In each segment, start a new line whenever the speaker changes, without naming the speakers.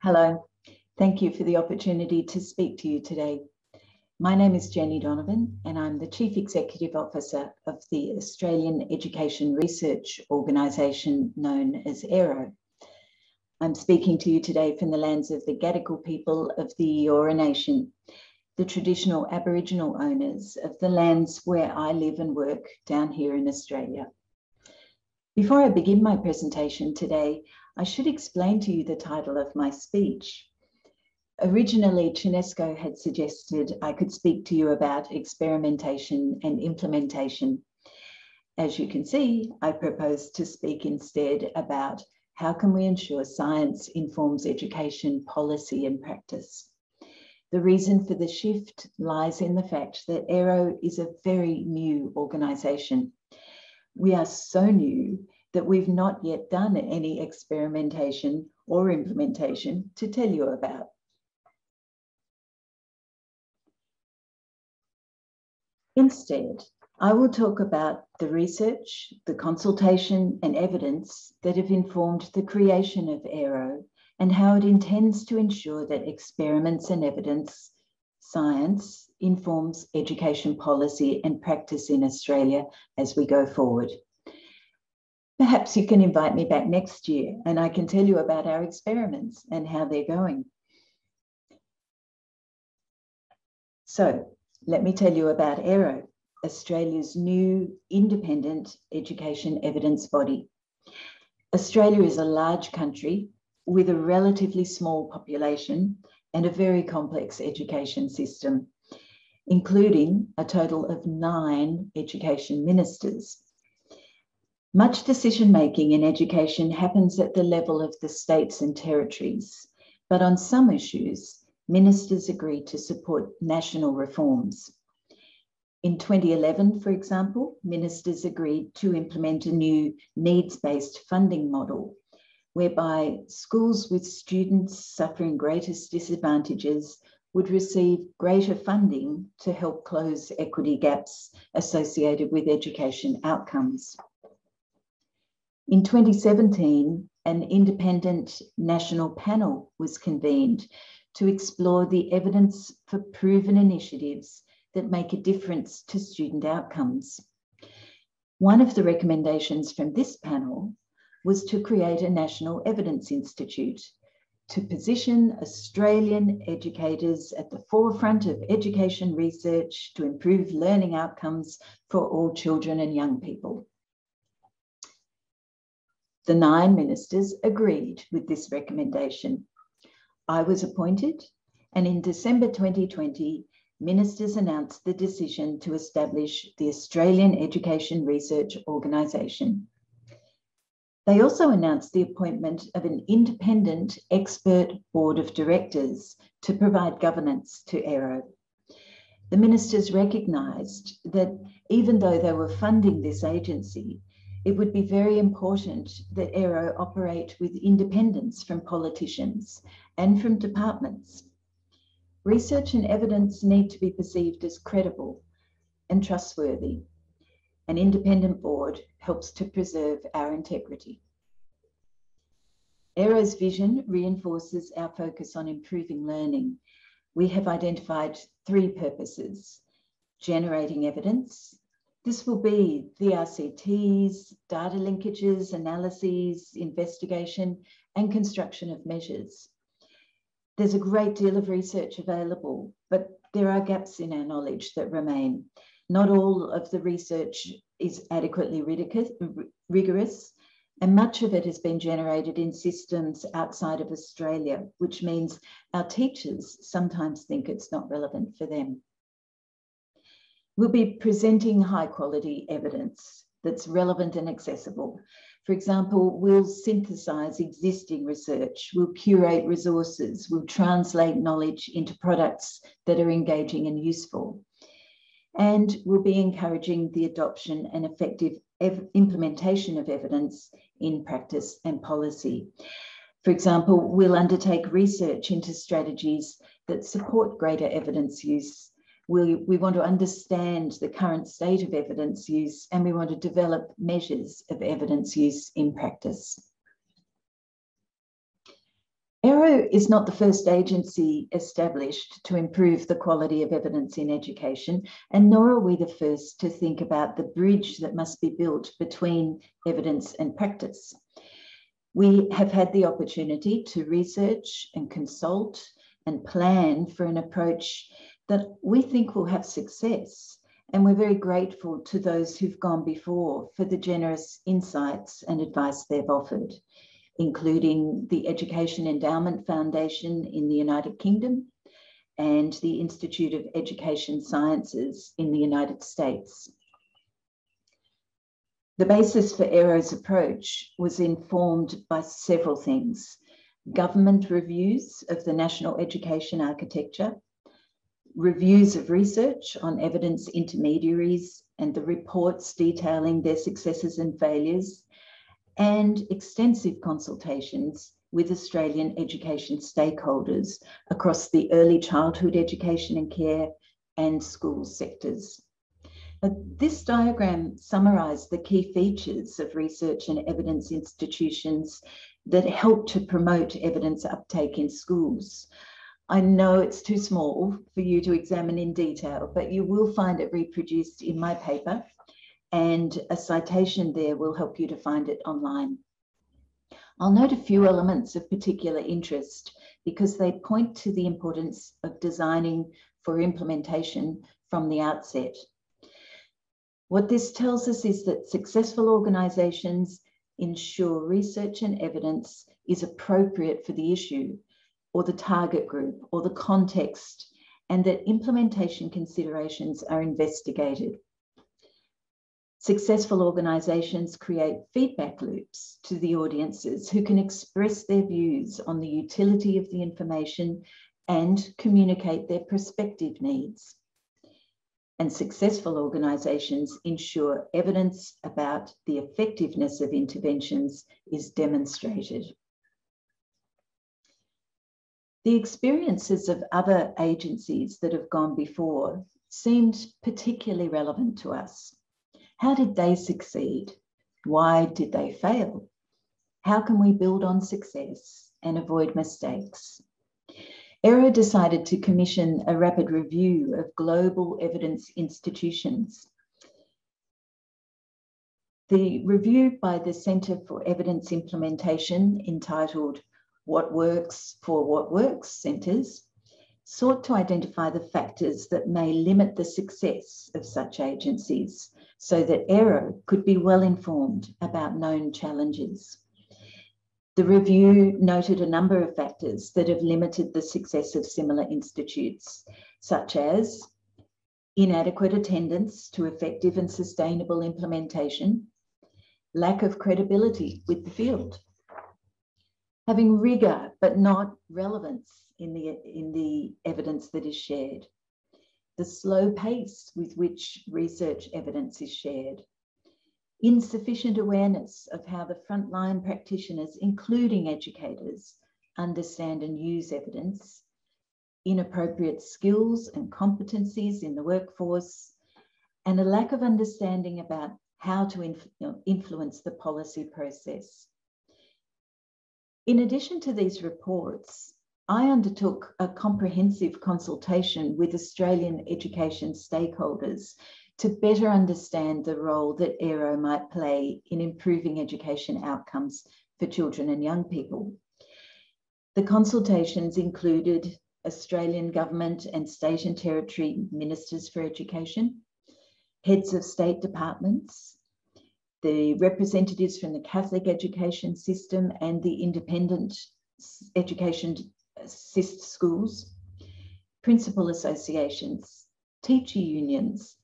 Hello, thank you for the opportunity to speak to you today. My name is Jenny Donovan and I'm the Chief Executive Officer of the Australian Education Research Organisation known as AERO. I'm speaking to you today from the lands of the Gadigal people of the Eora Nation, the traditional Aboriginal owners of the lands where I live and work down here in Australia. Before I begin my presentation today, I should explain to you the title of my speech. Originally, Cnesco had suggested I could speak to you about experimentation and implementation. As you can see, I propose to speak instead about how can we ensure science informs education policy and practice. The reason for the shift lies in the fact that AERO is a very new organisation. We are so new that we've not yet done any experimentation or implementation to tell you about. Instead, I will talk about the research, the consultation and evidence that have informed the creation of AERO and how it intends to ensure that experiments and evidence science informs education policy and practice in Australia as we go forward. Perhaps you can invite me back next year and I can tell you about our experiments and how they're going. So let me tell you about AERO, Australia's new independent education evidence body. Australia is a large country with a relatively small population and a very complex education system, including a total of 9 education ministers. Much decision-making in education happens at the level of the states and territories, but on some issues, ministers agreed to support national reforms. In 2011, for example, ministers agreed to implement a new needs-based funding model, whereby schools with students suffering greatest disadvantages would receive greater funding to help close equity gaps associated with education outcomes. In 2017, an independent national panel was convened to explore the evidence for proven initiatives that make a difference to student outcomes. One of the recommendations from this panel was to create a National Evidence Institute to position Australian educators at the forefront of education research to improve learning outcomes for all children and young people. The 9 ministers agreed with this recommendation. I was appointed, and in December 2020, ministers announced the decision to establish the Australian Education Research Organisation. They also announced the appointment of an independent expert board of directors to provide governance to AERO. The ministers recognised that even though they were funding this agency, it would be very important that AERO operate with independence from politicians and from departments. Research and evidence need to be perceived as credible and trustworthy. An independent board helps to preserve our integrity. AERO's vision reinforces our focus on improving learning. We have identified 3 purposes: generating evidence. This will be the RCTs, data linkages, analyses, investigation, and construction of measures. There's a great deal of research available, but there are gaps in our knowledge that remain. Not all of the research is adequately rigorous, and much of it has been generated in systems outside of Australia, which means our teachers sometimes think it's not relevant for them. We'll be presenting high quality evidence that's relevant and accessible. For example, we'll synthesize existing research, we'll curate resources, we'll translate knowledge into products that are engaging and useful. And we'll be encouraging the adoption and effective implementation of evidence in practice and policy. For example, we'll undertake research into strategies that support greater evidence use. We want to understand the current state of evidence use, and we want to develop measures of evidence use in practice. AERO is not the first agency established to improve the quality of evidence in education, and nor are we the first to think about the bridge that must be built between evidence and practice. We have had the opportunity to research and consult and plan for an approach that we think will have success, and we're very grateful to those who've gone before for the generous insights and advice they've offered, including the Education Endowment Foundation in the United Kingdom and the Institute of Education Sciences in the United States. The basis for AERO's approach was informed by several things: government reviews of the national education architecture, reviews of research on evidence intermediaries and the reports detailing their successes and failures, and extensive consultations with Australian education stakeholders across the early childhood education and care and school sectors. This diagram summarised the key features of research and evidence institutions that help to promote evidence uptake in schools. I know it's too small for you to examine in detail, but you will find it reproduced in my paper, and a citation there will help you to find it online. I'll note a few elements of particular interest because they point to the importance of designing for implementation from the outset. What this tells us is that successful organisations ensure research and evidence is appropriate for the issue or the target group or the context, and that implementation considerations are investigated. Successful organisations create feedback loops to the audiences who can express their views on the utility of the information and communicate their prospective needs. And successful organisations ensure evidence about the effectiveness of interventions is demonstrated. The experiences of other agencies that have gone before seemed particularly relevant to us. How did they succeed? Why did they fail? How can we build on success and avoid mistakes? AERO decided to commission a rapid review of global evidence institutions. The review by the Centre for Evidence Implementation, entitled What Works for What Works Centres, sought to identify the factors that may limit the success of such agencies so that AERO could be well informed about known challenges. The review noted a number of factors that have limited the success of similar institutes, such as inadequate attendance to effective and sustainable implementation, lack of credibility with the field, having rigour but not relevance in the evidence that is shared, the slow pace with which research evidence is shared, insufficient awareness of how the frontline practitioners, including educators, understand and use evidence, inappropriate skills and competencies in the workforce, and a lack of understanding about how to influence the policy process. In addition to these reports, I undertook a comprehensive consultation with Australian education stakeholders to better understand the role that AERO might play in improving education outcomes for children and young people. The consultations included Australian government and state and territory ministers for education, heads of state departments, the representatives from the Catholic education system and the independent education schools, principal associations, teacher unions,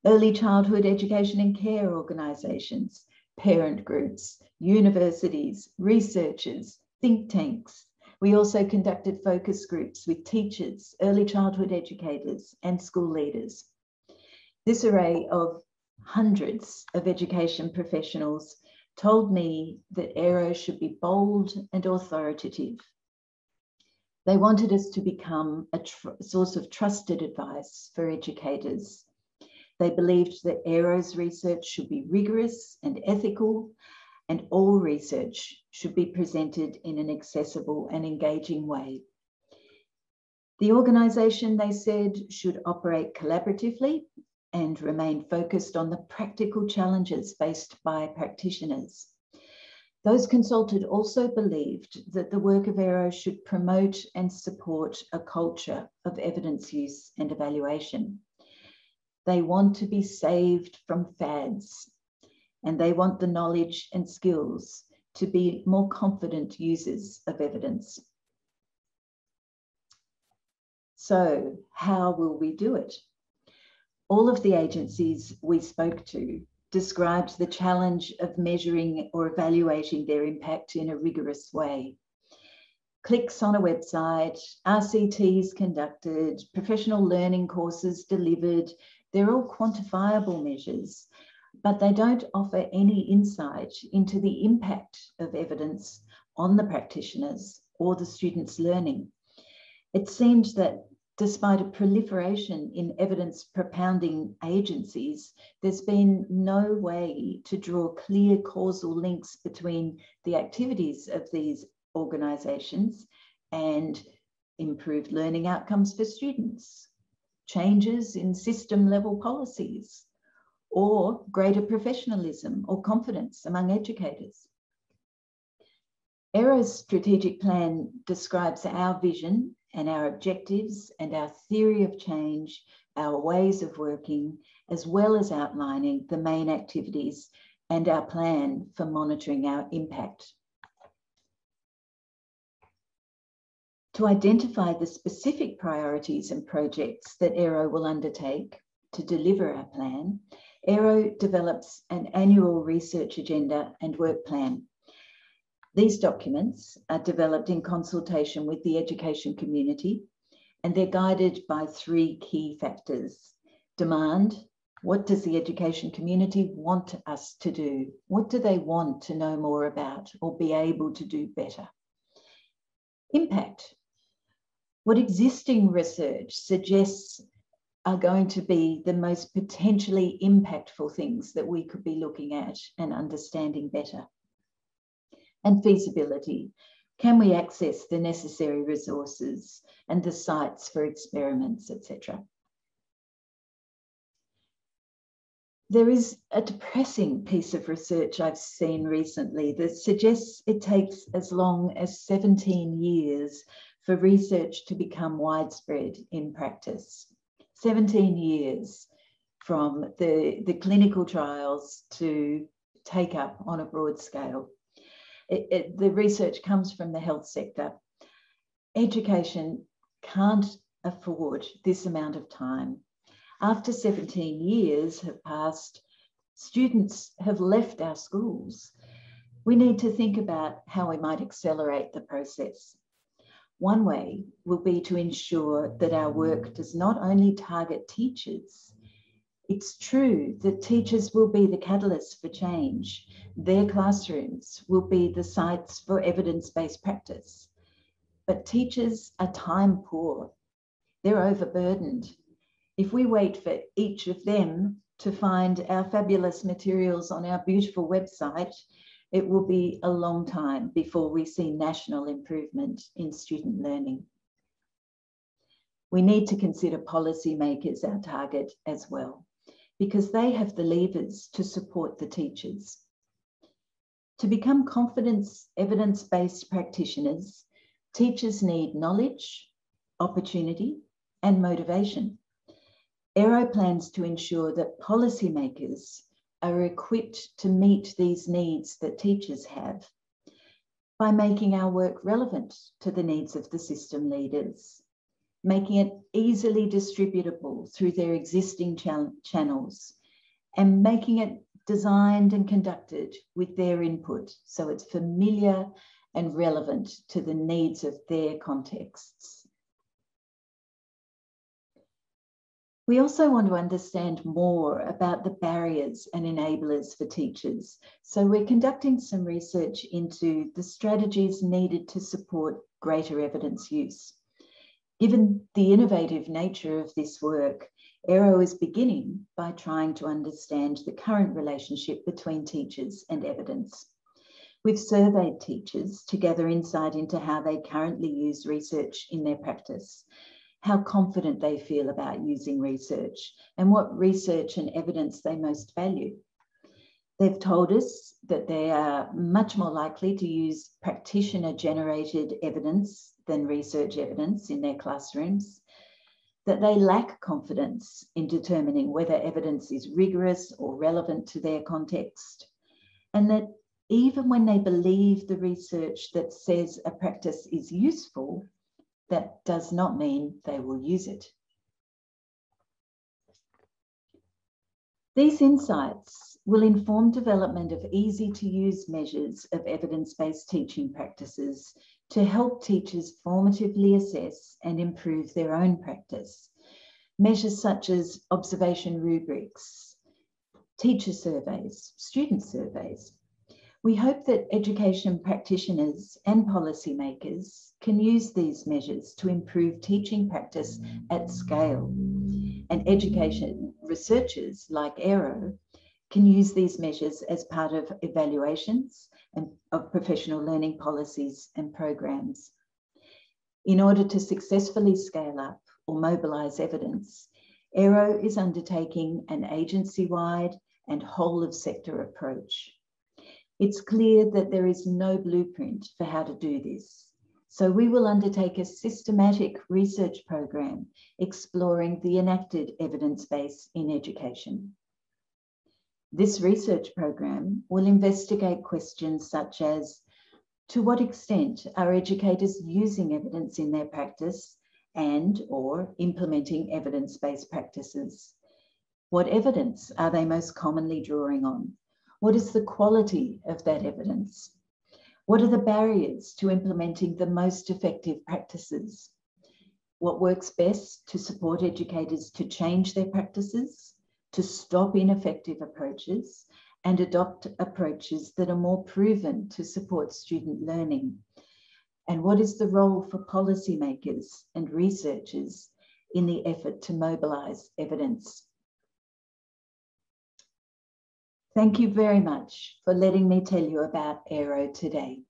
early childhood education and care organisations, parent groups, universities, researchers, think tanks. We also conducted focus groups with teachers, early childhood educators, and school leaders. This array of hundreds of education professionals told me that AERO should be bold and authoritative. They wanted us to become a source of trusted advice for educators. They believed that AERO's research should be rigorous and ethical, and all research should be presented in an accessible and engaging way. The organisation, they said, should operate collaboratively and remain focused on the practical challenges faced by practitioners. Those consulted also believed that the work of AERO should promote and support a culture of evidence use and evaluation. They want to be saved from fads, and they want the knowledge and skills to be more confident users of evidence. So, how will we do it? All of the agencies we spoke to described the challenge of measuring or evaluating their impact in a rigorous way. Clicks on a website, RCTs conducted, professional learning courses delivered, they're all quantifiable measures, but they don't offer any insight into the impact of evidence on the practitioners or the students' learning. It seemed that despite a proliferation in evidence propounding agencies, there's been no way to draw clear causal links between the activities of these organisations and improved learning outcomes for students, changes in system level policies, or greater professionalism or confidence among educators. AERO's strategic plan describes our vision and our objectives and our theory of change, our ways of working, as well as outlining the main activities and our plan for monitoring our impact. To identify the specific priorities and projects that AERO will undertake to deliver our plan, AERO develops an annual research agenda and work plan. These documents are developed in consultation with the education community, and they're guided by three key factors. Demand: what does the education community want us to do? What do they want to know more about or be able to do better? Impact: what existing research suggests are going to be the most potentially impactful things that we could be looking at and understanding better? And feasibility: can we access the necessary resources and the sites for experiments, etc.? There is a depressing piece of research I've seen recently that suggests it takes as long as 17 years for research to become widespread in practice. 17 years from the clinical trials to take up on a broad scale. The research comes from the health sector. Education can't afford this amount of time. After 17 years have passed, students have left our schools. We need to think about how we might accelerate the process. One way will be to ensure that our work does not only target teachers. It's true that teachers will be the catalyst for change. Their classrooms will be the sites for evidence-based practice. But teachers are time poor. They're overburdened. If we wait for each of them to find our fabulous materials on our beautiful website, it will be a long time before we see national improvement in student learning. We need to consider policymakers our target as well, because they have the levers to support the teachers. To become confident, evidence-based practitioners, teachers need knowledge, opportunity, and motivation. AERO plans to ensure that policymakers are equipped to meet these needs that teachers have by making our work relevant to the needs of the system leaders, making it easily distributable through their existing channels, and making it designed and conducted with their input so it's familiar and relevant to the needs of their contexts. We also want to understand more about the barriers and enablers for teachers. So we're conducting some research into the strategies needed to support greater evidence use. Given the innovative nature of this work, AERO is beginning by trying to understand the current relationship between teachers and evidence. We've surveyed teachers to gather insight into how they currently use research in their practice, how confident they feel about using research, and what research and evidence they most value. They've told us that they are much more likely to use practitioner-generated evidence than research evidence in their classrooms, that they lack confidence in determining whether evidence is rigorous or relevant to their context, and that even when they believe the research that says a practice is useful, that does not mean they will use it. These insights will inform development of easy-to-use measures of evidence-based teaching practices to help teachers formatively assess and improve their own practice. Measures such as observation rubrics, teacher surveys, student surveys. We hope that education practitioners and policymakers can use these measures to improve teaching practice at scale. And education researchers like Aero can use these measures as part of evaluations and of professional learning policies and programs. In order to successfully scale up or mobilise evidence, Aero is undertaking an agency-wide and whole-of-sector approach. It's clear that there is no blueprint for how to do this, so we will undertake a systematic research program exploring the enacted evidence base in education. This research program will investigate questions such as, to what extent are educators using evidence in their practice and/or implementing evidence-based practices? What evidence are they most commonly drawing on? What is the quality of that evidence? What are the barriers to implementing the most effective practices? What works best to support educators to change their practices, to stop ineffective approaches, and adopt approaches that are more proven to support student learning? And what is the role for policymakers and researchers in the effort to mobilise evidence? Thank you very much for letting me tell you about Aero today.